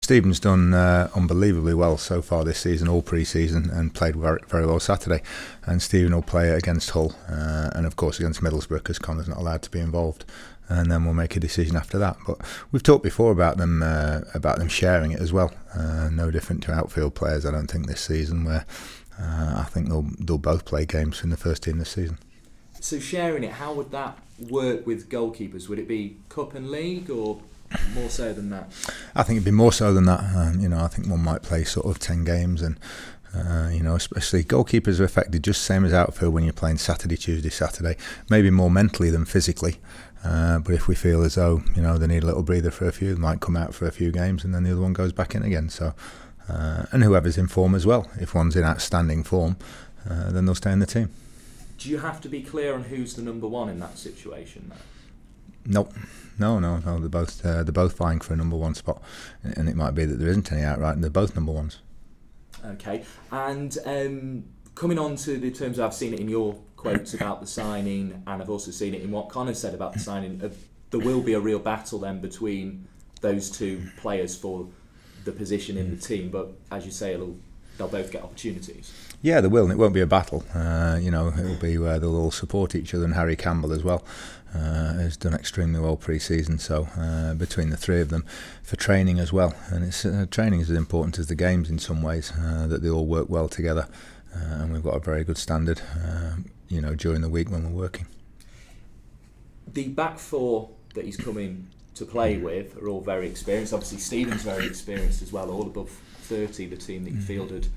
Stephen's done unbelievably well so far this season, all pre-season, and played very, very well Saturday. And Stephen will play against Hull and of course against Middlesbrough, because Connor's not allowed to be involved. And then we'll make a decision after that. But we've talked before about them sharing it as well. No different to outfield players, I don't think, this season, where I think they'll both play games in the first team this season. So sharing it, how would that work with goalkeepers? Would it be Cup and League, or more so than that? I think it'd be more so than that. I think one might play sort of 10 games, and especially goalkeepers are affected just the same as outfield when you're playing Saturday, Tuesday, Saturday. Maybe more mentally than physically. But if we feel as though they need a little breather for a few, they might come out for a few games, and then the other one goes back in again. So, and whoever's in form as well. If one's in outstanding form, then they'll stay in the team. Do you have to be clear on who's the number one in that situation, though? No. They're both vying for a number one spot, and it might be that there isn't any outright, and they're both number ones. Okay, and coming on to the terms, I've seen it in your quotes about the signing, and I've also seen it in what Connor said about the signing. There will be a real battle then between those two players for the position in the team, but as you say, they'll both get opportunities. Yeah, they will, and it won't be a battle. It'll be where they'll all support each other, and Harry Campbell as well has done extremely well pre-season, so between the three of them for training as well. And it's training is as important as the games in some ways, that they all work well together, and we've got a very good standard during the week when we're working. The back four that he's coming to play with are all very experienced. Obviously Stephen's very experienced as well, all above 30, the team that he fielded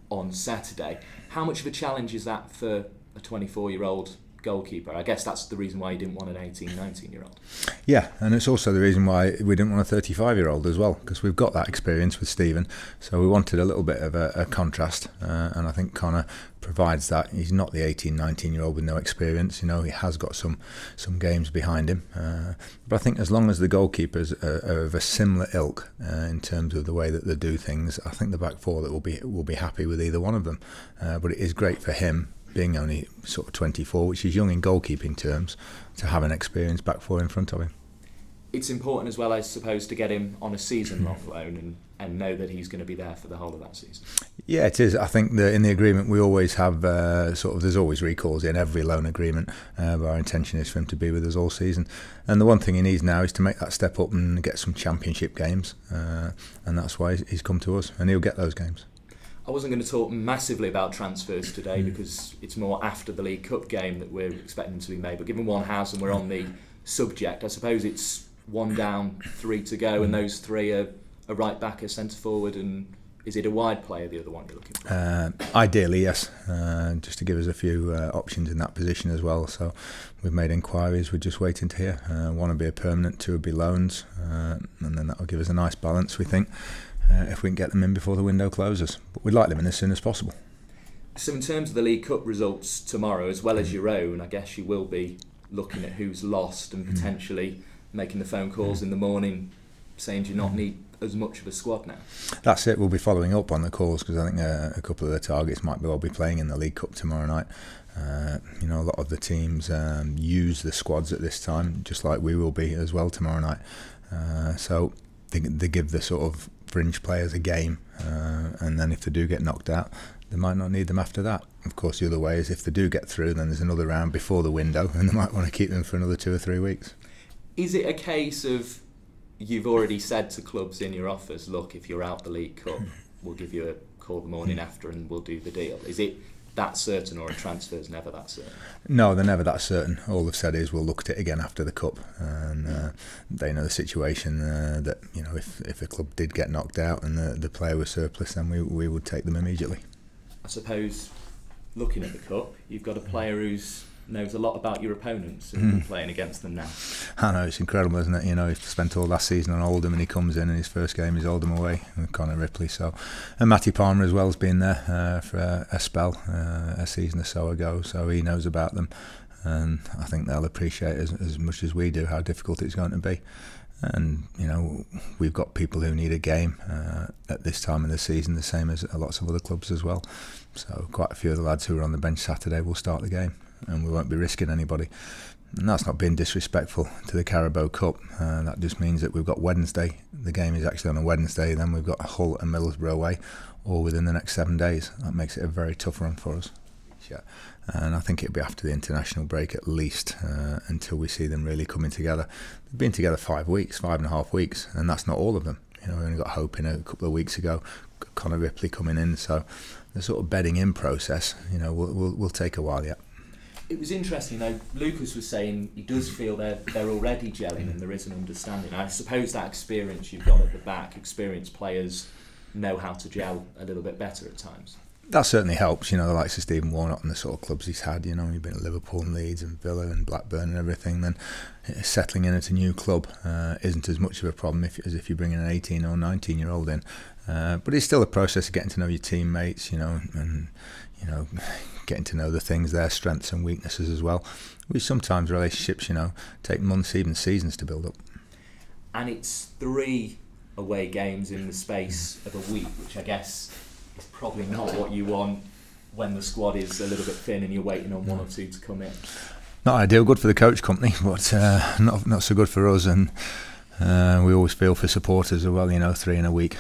on Saturday. How much of a challenge is that for a 24-year-old goalkeeper? I guess that's the reason why he didn't want an 18, 19-year-old. Yeah, and it's also the reason why we didn't want a 35-year-old as well, because we've got that experience with Stephen, so we wanted a little bit of a contrast, and I think Connor provides that. He's not the 18, 19-year-old with no experience. He has got some games behind him, but I think as long as the goalkeepers are of a similar ilk in terms of the way that they do things, I think the back four that will be happy with either one of them. But it is great for him, being only sort of 24, which is young in goalkeeping terms, to have an experienced back four in front of him. It's important as well, I suppose, to get him on a season-long loan and know that he's going to be there for the whole of that season. Yeah, it is. I think that in the agreement we always have there's always recalls in every loan agreement, but our intention is for him to be with us all season. And the one thing he needs now is to make that step up and get some championship games, and that's why he's come to us, and he'll get those games. I wasn't going to talk massively about transfers today because it's more after the League Cup game that we're expecting to be made. But given one house and we're on the subject, I suppose it's 1 down, 3 to go, and those three are a right back, a centre forward, and is it a wide player, the other one you're looking for? Ideally, yes, just to give us a few options in that position as well. So we've made inquiries, we're just waiting to hear. One would be a permanent, two would be loans, and then that will give us a nice balance, we think. If we can get them in before the window closes. But we'd like them in as soon as possible. So in terms of the League Cup results tomorrow, as well as your own, I guess you will be looking at who's lost and potentially making the phone calls in the morning saying do you not need as much of a squad now? That's it, we'll be following up on the calls, because I think a couple of the targets might well be playing in the League Cup tomorrow night. A lot of the teams use the squads at this time, just like we will be as well tomorrow night. So they give the sort of fringe players a game, and then if they do get knocked out, they might not need them after that. Of course, the other way is if they do get through, then there's another round before the window, and they might want to keep them for another 2 or 3 weeks. Is it a case of you've already said to clubs in your offers, look, if you're out the League Cup, we'll give you a call the morning after and we'll do the deal? Is it that certain, or a transfer's never that certain? No, they're never that certain. All they've said is we'll look at it again after the Cup, and they know the situation, that if a club did get knocked out and the player was surplus, then we would take them immediately. I suppose, looking at the Cup, you've got a player who knows a lot about your opponents and playing against them now. I know, it's incredible, isn't it? He spent all last season on Oldham, and he comes in and his first game is Oldham away with Connor Ripley. So, and Matty Palmer as well has been there for a spell a season or so ago, so he knows about them, and I think they'll appreciate as much as we do how difficult it's going to be. And we've got people who need a game at this time of the season, the same as lots of other clubs as well. So quite a few of the lads who were on the bench Saturday will start the game, and we won't be risking anybody. And that's not being disrespectful to the Carabao Cup. That just means that we've got Wednesday. The game is actually on a Wednesday. Then we've got Hull and Middlesbrough away, all within the next 7 days. That makes it a very tough run for us. Yeah. And I think it'll be after the international break at least, until we see them really coming together. They've been together 5 weeks, 5.5 weeks, and that's not all of them. You know, we only got Hope in a couple of weeks ago, Connor Ripley coming in, so the sort of bedding in process, you know, will take a while yet. It was interesting though, Lucas was saying he does feel they're already gelling and there is an understanding. I suppose that experience you've got at the back, experienced players know how to gel a little bit better at times. That certainly helps, you know, the likes of Stephen Warnock and the sort of clubs he's had, you know, he's been at Liverpool and Leeds and Villa and Blackburn and everything, then settling in at a new club isn't as much of a problem as if you bring in an 18 or 19-year-old in. But it's still a process of getting to know your teammates, you know, and, you know, getting to know the things, their strengths and weaknesses as well. Which sometimes relationships, you know, take months, even seasons to build up. And it's 3 away games in the space of a week, which I guess is probably not what you want when the squad is a little bit thin and you're waiting on 1 or 2 to come in. Not ideal, good for the coach company, but not so good for us. And we always feel for supporters as well, you know, 3 in a week,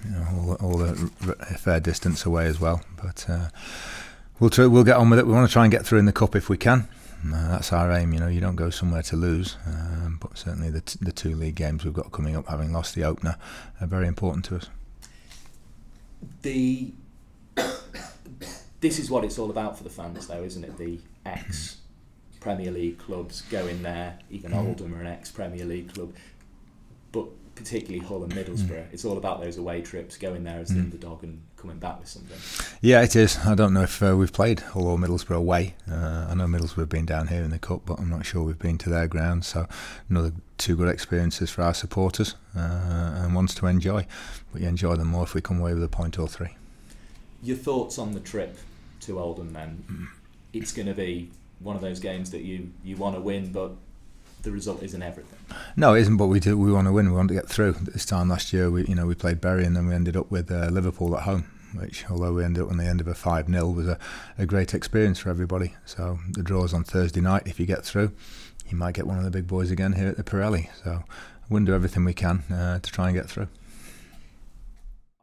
you know, all a fair distance away as well. But we'll get on with it. We want to try and get through in the cup if we can. That's our aim, you know. You don't go somewhere to lose, but certainly the 2 league games we've got coming up, having lost the opener, are very important to us. This is what it's all about for the fans, though, isn't it? The ex-Premier League clubs going there, even Oldham are an ex-Premier League club, but particularly Hull and Middlesbrough. It's all about those away trips, going there as the underdog and coming back with something. Yeah, it is. I don't know if we've played Hull or Middlesbrough away. I know Middlesbrough have been down here in the Cup, but I'm not sure we've been to their ground. So another 2 good experiences for our supporters, and ones to enjoy. But you enjoy them more if we come away with a point or 3. Your thoughts on the trip to Oldham then? It's going to be one of those games that you want to win, but the result isn't everything. No, it isn't, but we want to win. We want to get through. This time last year, we played Bury and then we ended up with Liverpool at home, which, although we ended up on the end of a 5-0, was a great experience for everybody. So the draw's on Thursday night. If you get through, you might get one of the big boys again here at the Pirelli. So we'll do everything we can to try and get through.